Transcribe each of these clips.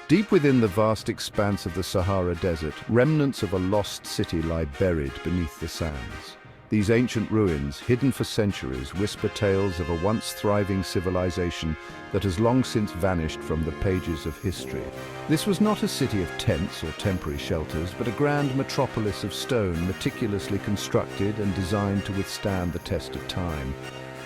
Deep within the vast expanse of the Sahara Desert, remnants of a lost city lie buried beneath the sands. These ancient ruins, hidden for centuries, whisper tales of a once thriving civilization that has long since vanished from the pages of history. This was not a city of tents or temporary shelters, but a grand metropolis of stone, meticulously constructed and designed to withstand the test of time.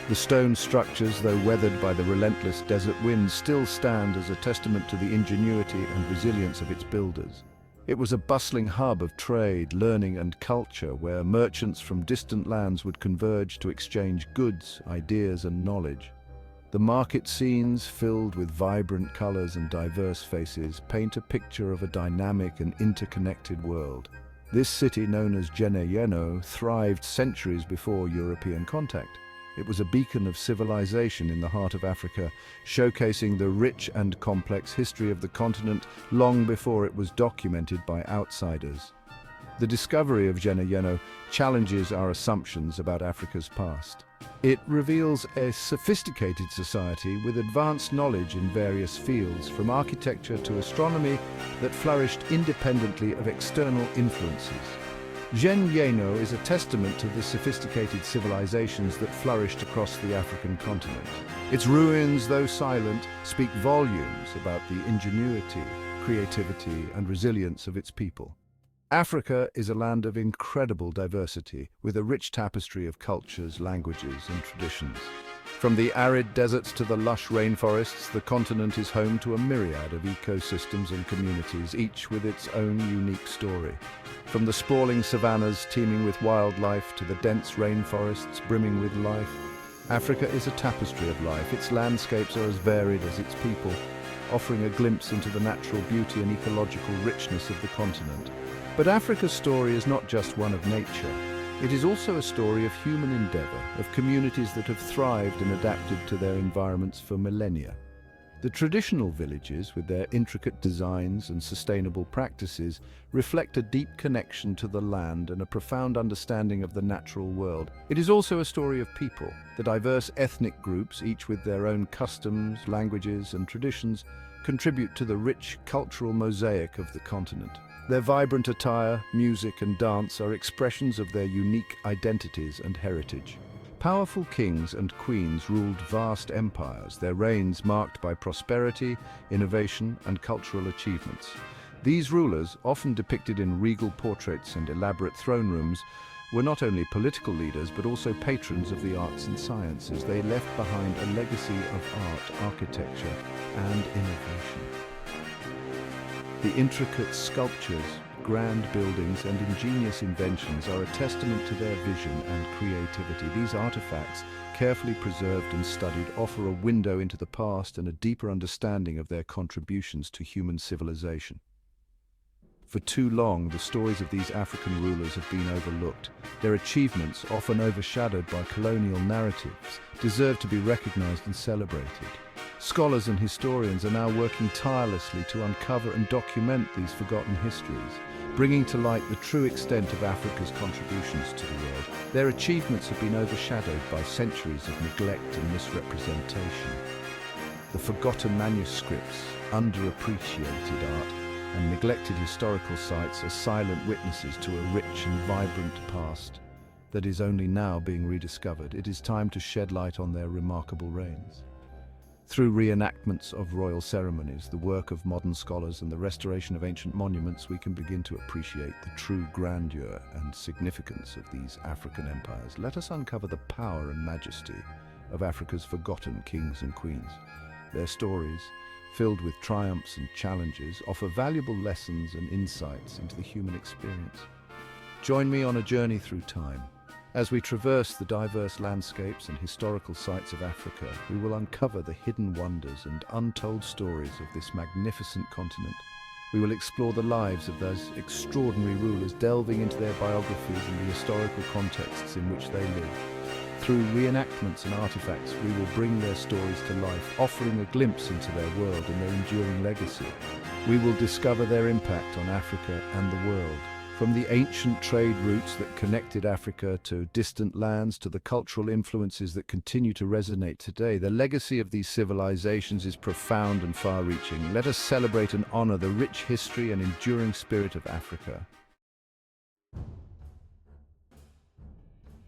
The stone structures, though weathered by the relentless desert winds, still stand as a testament to the ingenuity and resilience of its builders. It was a bustling hub of trade, learning and culture where merchants from distant lands would converge to exchange goods, ideas and knowledge. The market scenes, filled with vibrant colors and diverse faces, paint a picture of a dynamic and interconnected world. This city, known as Jenejeno, thrived centuries before European contact. It was a beacon of civilization in the heart of Africa, showcasing the rich and complex history of the continent long before it was documented by outsiders. The discovery of Jenejeno challenges our assumptions about Africa's past. It reveals a sophisticated society with advanced knowledge in various fields, from architecture to astronomy, that flourished independently of external influences. Jenejeno is a testament to the sophisticated civilizations that flourished across the African continent. Its ruins, though silent, speak volumes about the ingenuity, creativity, and resilience of its people. Africa is a land of incredible diversity, with a rich tapestry of cultures, languages, and traditions. From the arid deserts to the lush rainforests, the continent is home to a myriad of ecosystems and communities, each with its own unique story. From the sprawling savannas teeming with wildlife to the dense rainforests brimming with life, Africa is a tapestry of life. Its landscapes are as varied as its people, offering a glimpse into the natural beauty and ecological richness of the continent. But Africa's story is not just one of nature. It is also a story of human endeavor, of communities that have thrived and adapted to their environments for millennia. The traditional villages, with their intricate designs and sustainable practices, reflect a deep connection to the land and a profound understanding of the natural world. It is also a story of people. The diverse ethnic groups, each with their own customs, languages, and traditions, contribute to the rich cultural mosaic of the continent. Their vibrant attire, music, and dance are expressions of their unique identities and heritage. Powerful kings and queens ruled vast empires, their reigns marked by prosperity, innovation, and cultural achievements. These rulers, often depicted in regal portraits and elaborate throne rooms, were not only political leaders but also patrons of the arts and sciences. They left behind a legacy of art, architecture, and innovation. The intricate sculptures, grand buildings, and ingenious inventions are a testament to their vision and creativity. These artifacts, carefully preserved and studied, offer a window into the past and a deeper understanding of their contributions to human civilization. For too long, the stories of these African rulers have been overlooked. Their achievements, often overshadowed by colonial narratives, deserve to be recognized and celebrated. Scholars and historians are now working tirelessly to uncover and document these forgotten histories, bringing to light the true extent of Africa's contributions to the world. Their achievements have been overshadowed by centuries of neglect and misrepresentation. The forgotten manuscripts, underappreciated art, and neglected historical sites are silent witnesses to a rich and vibrant past that is only now being rediscovered. It is time to shed light on their remarkable reigns. Through reenactments of royal ceremonies, the work of modern scholars, and the restoration of ancient monuments, we can begin to appreciate the true grandeur and significance of these African empires. Let us uncover the power and majesty of Africa's forgotten kings and queens. Their stories, filled with triumphs and challenges, offer valuable lessons and insights into the human experience. Join me on a journey through time. As we traverse the diverse landscapes and historical sites of Africa, we will uncover the hidden wonders and untold stories of this magnificent continent. We will explore the lives of those extraordinary rulers, delving into their biographies and the historical contexts in which they lived. Through reenactments and artifacts, we will bring their stories to life, offering a glimpse into their world and their enduring legacy. We will discover their impact on Africa and the world, From the ancient trade routes that connected Africa to distant lands to the cultural influences that continue to resonate today, the legacy of these civilizations is profound and far-reaching. Let us celebrate and honor the rich history and enduring spirit of Africa.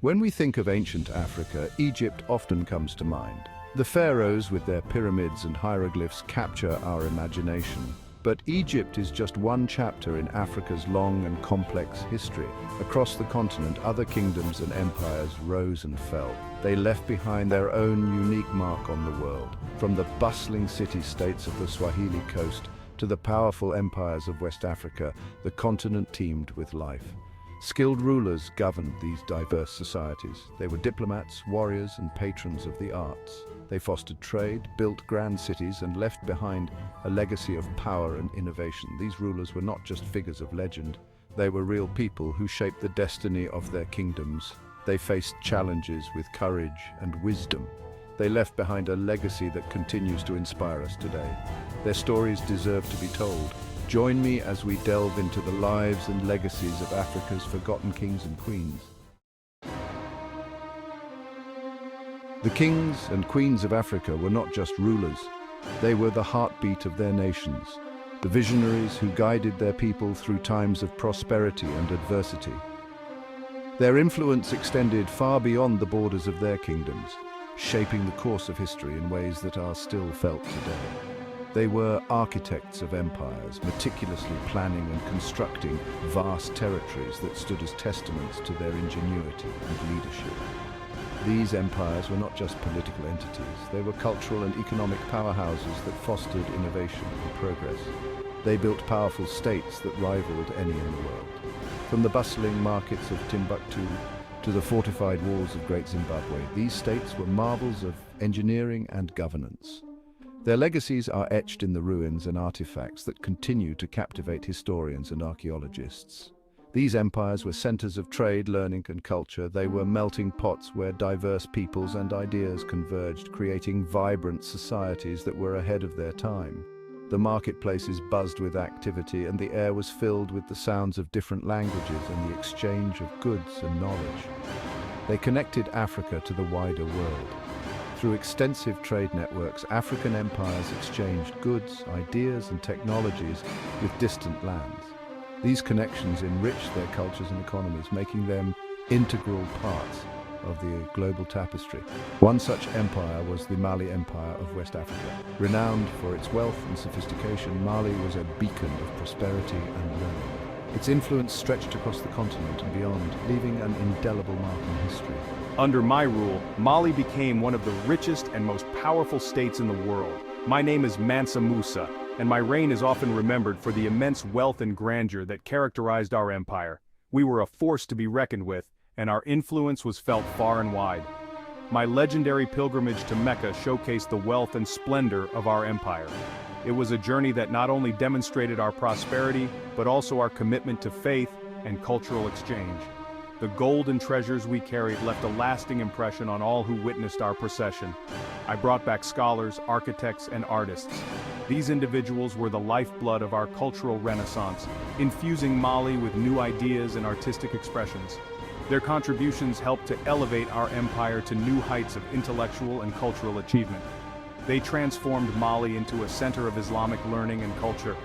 When we think of ancient Africa, Egypt often comes to mind. The pharaohs with their pyramids and hieroglyphs capture our imagination. But Egypt is just one chapter in Africa's long and complex history. Across the continent, other kingdoms and empires rose and fell. They left behind their own unique mark on the world. From the bustling city-states of the Swahili coast to the powerful empires of West Africa, the continent teemed with life. Skilled rulers governed these diverse societies. They were diplomats, warriors, and patrons of the arts. They fostered trade, built grand cities, and left behind a legacy of power and innovation. These rulers were not just figures of legend. They were real people who shaped the destiny of their kingdoms. They faced challenges with courage and wisdom. They left behind a legacy that continues to inspire us today. Their stories deserve to be told. Join me as we delve into the lives and legacies of Africa's forgotten kings and queens. The kings and queens of Africa were not just rulers. They were the heartbeat of their nations, the visionaries who guided their people through times of prosperity and adversity. Their influence extended far beyond the borders of their kingdoms, shaping the course of history in ways that are still felt today. They were architects of empires, meticulously planning and constructing vast territories that stood as testaments to their ingenuity and leadership. These empires were not just political entities, they were cultural and economic powerhouses that fostered innovation and progress. They built powerful states that rivaled any in the world. From the bustling markets of Timbuktu to the fortified walls of Great Zimbabwe, these states were marvels of engineering and governance. Their legacies are etched in the ruins and artifacts that continue to captivate historians and archaeologists. These empires were centers of trade, learning, and culture. They were melting pots where diverse peoples and ideas converged, creating vibrant societies that were ahead of their time. The marketplaces buzzed with activity, and the air was filled with the sounds of different languages and the exchange of goods and knowledge. They connected Africa to the wider world. Through extensive trade networks, African empires exchanged goods, ideas, and technologies with distant lands. These connections enriched their cultures and economies, making them integral parts of the global tapestry. One such empire was the Mali Empire of West Africa. Renowned for its wealth and sophistication, Mali was a beacon of prosperity and learning. Its influence stretched across the continent and beyond, leaving an indelible mark in history. Under my rule, Mali became one of the richest and most powerful states in the world. My name is Mansa Musa, and my reign is often remembered for the immense wealth and grandeur that characterized our empire. We were a force to be reckoned with, and our influence was felt far and wide. My legendary pilgrimage to Mecca showcased the wealth and splendor of our empire. It was a journey that not only demonstrated our prosperity, but also our commitment to faith and cultural exchange. The gold and treasures we carried left a lasting impression on all who witnessed our procession. I brought back scholars, architects, and artists. These individuals were the lifeblood of our cultural renaissance, infusing Mali with new ideas and artistic expressions. Their contributions helped to elevate our empire to new heights of intellectual and cultural achievement. They transformed Mali into a center of Islamic learning and culture.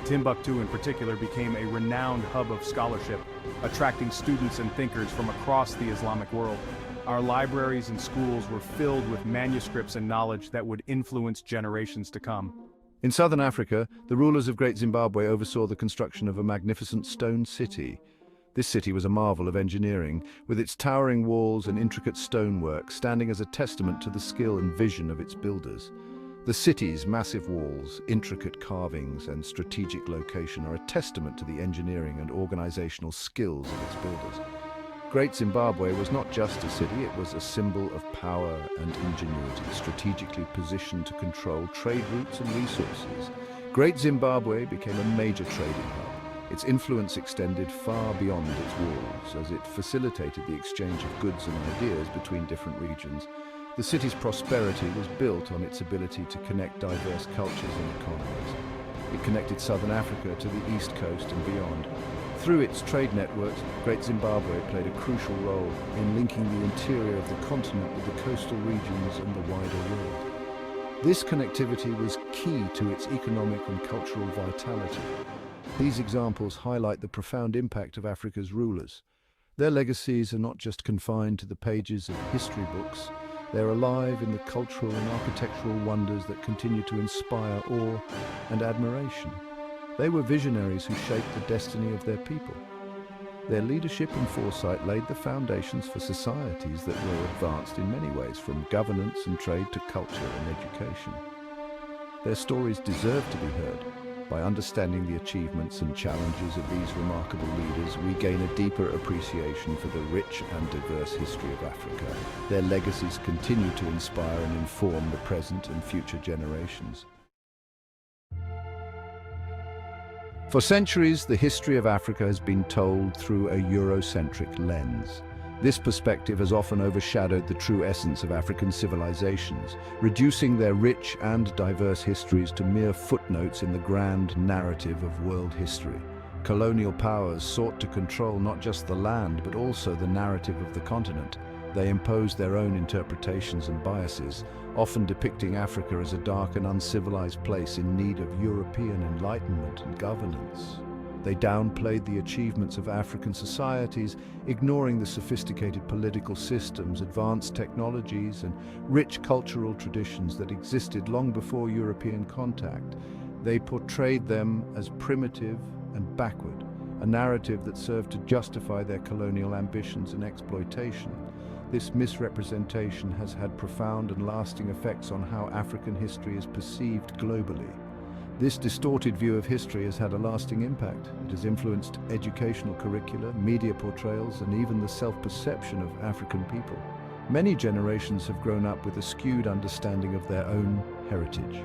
Timbuktu in particular became a renowned hub of scholarship, attracting students and thinkers from across the Islamic world. Our libraries and schools were filled with manuscripts and knowledge that would influence generations to come. In southern Africa, the rulers of Great Zimbabwe oversaw the construction of a magnificent stone city. This city was a marvel of engineering, with its towering walls and intricate stonework standing as a testament to the skill and vision of its builders. The city's massive walls, intricate carvings, and strategic location are a testament to the engineering and organizational skills of its builders. Great Zimbabwe was not just a city, it was a symbol of power and ingenuity, strategically positioned to control trade routes and resources. Great Zimbabwe became a major trading hub. Its influence extended far beyond its walls, as it facilitated the exchange of goods and ideas between different regions. The city's prosperity was built on its ability to connect diverse cultures and economies. It connected southern Africa to the east coast and beyond. Through its trade networks, Great Zimbabwe played a crucial role in linking the interior of the continent with the coastal regions and the wider world. This connectivity was key to its economic and cultural vitality. These examples highlight the profound impact of Africa's rulers. Their legacies are not just confined to the pages of history books, they're alive in the cultural and architectural wonders that continue to inspire awe and admiration. They were visionaries who shaped the destiny of their people. Their leadership and foresight laid the foundations for societies that were advanced in many ways, from governance and trade to culture and education. Their stories deserve to be heard. By understanding the achievements and challenges of these remarkable leaders, we gain a deeper appreciation for the rich and diverse history of Africa. Their legacies continue to inspire and inform the present and future generations. For centuries, the history of Africa has been told through a Eurocentric lens. This perspective has often overshadowed the true essence of African civilizations, reducing their rich and diverse histories to mere footnotes in the grand narrative of world history. Colonial powers sought to control not just the land, but also the narrative of the continent. They imposed their own interpretations and biases, often depicting Africa as a dark and uncivilized place in need of European enlightenment and governance. They downplayed the achievements of African societies, ignoring the sophisticated political systems, advanced technologies, and rich cultural traditions that existed long before European contact. They portrayed them as primitive and backward, a narrative that served to justify their colonial ambitions and exploitation. This misrepresentation has had profound and lasting effects on how African history is perceived globally. This distorted view of history has had a lasting impact. It has influenced educational curricula, media portrayals, and even the self-perception of African people. Many generations have grown up with a skewed understanding of their own heritage.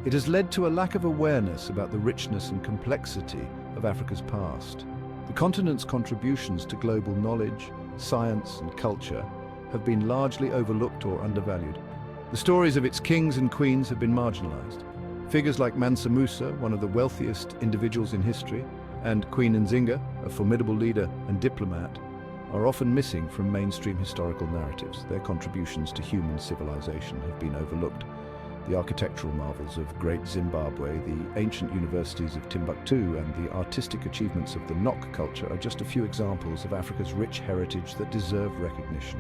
It has led to a lack of awareness about the richness and complexity of Africa's past. The continent's contributions to global knowledge, science, and culture have been largely overlooked or undervalued. The stories of its kings and queens have been marginalized. Figures like Mansa Musa, one of the wealthiest individuals in history, and Queen Nzinga, a formidable leader and diplomat, are often missing from mainstream historical narratives. Their contributions to human civilization have been overlooked. The architectural marvels of Great Zimbabwe, the ancient universities of Timbuktu, and the artistic achievements of the Nok culture are just a few examples of Africa's rich heritage that deserve recognition.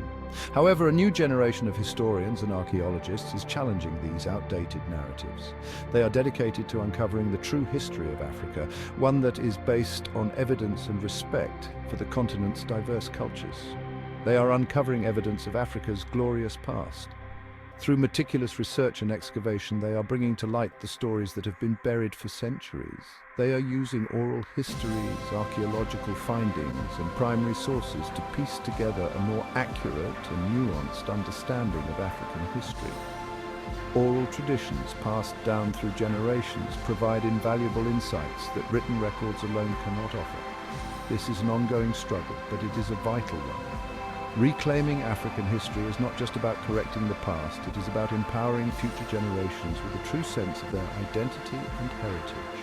However, a new generation of historians and archaeologists is challenging these outdated narratives. They are dedicated to uncovering the true history of Africa, one that is based on evidence and respect for the continent's diverse cultures. They are uncovering evidence of Africa's glorious past. Through meticulous research and excavation, they are bringing to light the stories that have been buried for centuries. They are using oral histories, archaeological findings, and primary sources to piece together a more accurate and nuanced understanding of African history. Oral traditions passed down through generations provide invaluable insights that written records alone cannot offer. This is an ongoing struggle, but it is a vital one. Reclaiming African history is not just about correcting the past, it is about empowering future generations with a true sense of their identity and heritage.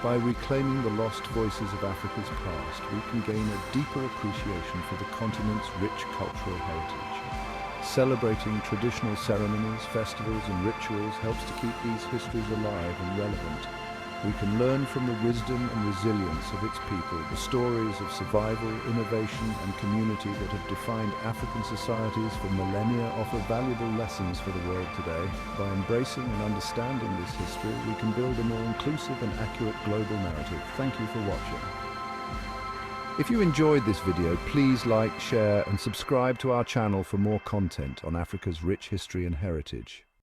By reclaiming the lost voices of Africa's past, we can gain a deeper appreciation for the continent's rich cultural heritage. Celebrating traditional ceremonies, festivals, and rituals helps to keep these histories alive and relevant. We can learn from the wisdom and resilience of its people, the stories of survival, innovation, and community that have defined African societies for millennia offer valuable lessons for the world today. By embracing and understanding this history, we can build a more inclusive and accurate global narrative. Thank you for watching. If you enjoyed this video, please like, share, and subscribe to our channel for more content on Africa's rich history and heritage.